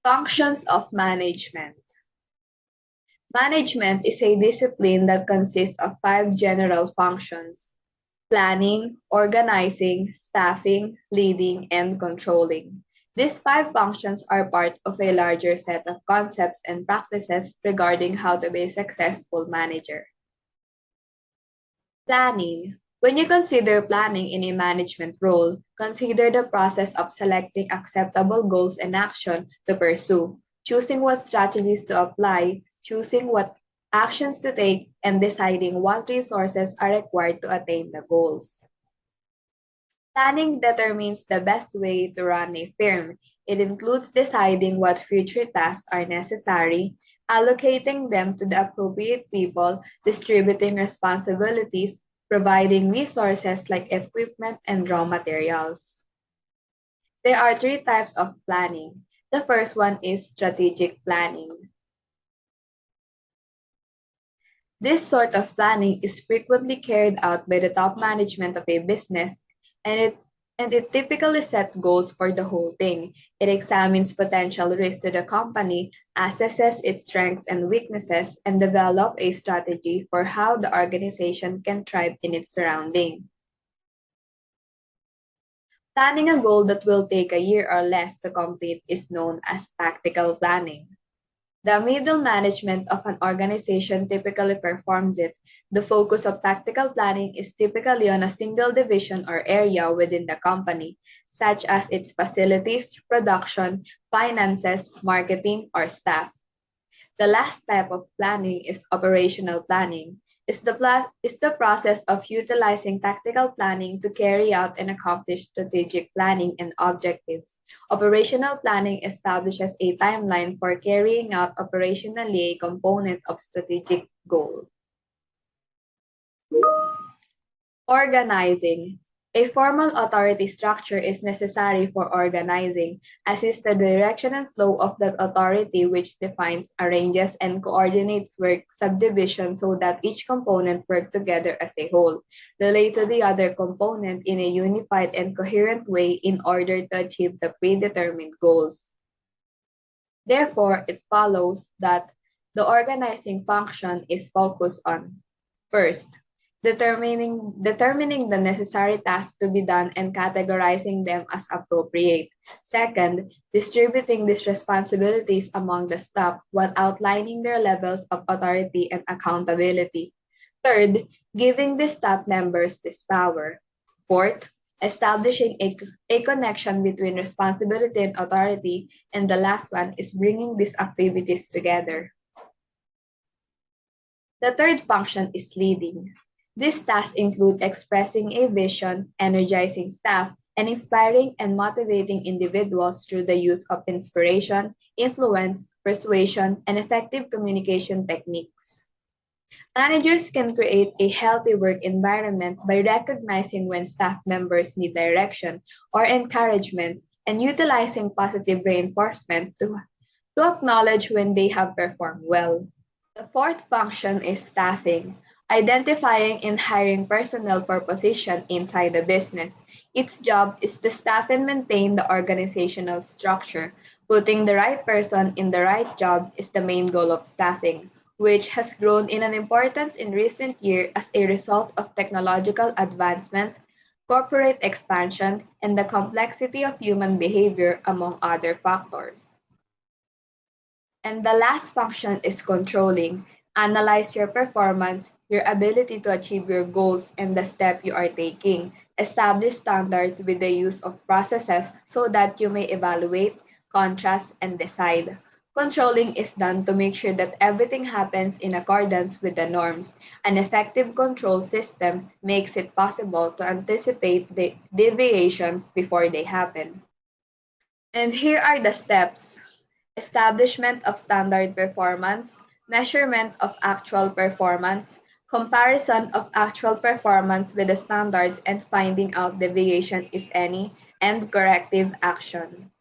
Functions of management. Management is a discipline that consists of five general functions: planning, organizing, staffing, leading, and controlling. These five functions are part of a larger set of concepts and practices regarding how to be a successful manager. Planning. When you consider planning in a management role, consider the process of selecting acceptable goals and action to pursue, choosing what strategies to apply, choosing what actions to take, and deciding what resources are required to attain the goals. Planning determines the best way to run a firm. It includes deciding what future tasks are necessary, allocating them to the appropriate people, distributing responsibilities, providing resources like equipment and raw materials. There are three types of planning. The first one is strategic planning. This sort of planning is frequently carried out by the top management of a business, and it typically sets goals for the whole thing. It examines potential risks to the company, assesses its strengths and weaknesses, and develops a strategy for how the organization can thrive in its surrounding. Planning a goal that will take a year or less to complete is known as tactical planning. The middle management of an organization typically performs it. The focus of tactical planning is typically on a single division or area within the company, such as its facilities, production, finances, marketing, or staff. The last type of planning is operational planning. Is the process of utilizing tactical planning to carry out and accomplish strategic planning and objectives. Operational planning establishes a timeline for carrying out operationally a component of strategic goal. Organizing. A formal authority structure is necessary for organizing, as is the direction and flow of that authority, which defines, arranges, and coordinates work subdivision so that each component work together as a whole, relate to the other component in a unified and coherent way in order to achieve the predetermined goals. Therefore, it follows that the organizing function is focused on: first, determining the necessary tasks to be done and categorizing them as appropriate. Second, distributing these responsibilities among the staff while outlining their levels of authority and accountability. Third, giving the staff members this power. Fourth, establishing a connection between responsibility and authority. And the last one is bringing these activities together. The third function is leading. These tasks include expressing a vision, energizing staff, and inspiring and motivating individuals through the use of inspiration, influence, persuasion, and effective communication techniques. Managers can create a healthy work environment by recognizing when staff members need direction or encouragement and utilizing positive reinforcement to acknowledge when they have performed well. The fourth function is staffing, identifying and hiring personnel for position inside the business. Its job is to staff and maintain the organizational structure. Putting the right person in the right job is the main goal of staffing, which has grown in an importance in recent years as a result of technological advancement, corporate expansion, and the complexity of human behavior, among other factors. And the last function is controlling. Analyze your performance, your ability to achieve your goals, and the step you are taking. Establish standards with the use of processes so that you may evaluate, contrast, and decide. Controlling is done to make sure that everything happens in accordance with the norms. An effective control system makes it possible to anticipate the deviation before they happen. And here are the steps: establishment of standard performance, measurement of actual performance, comparison of actual performance with the standards and finding out deviation, if any, and corrective action.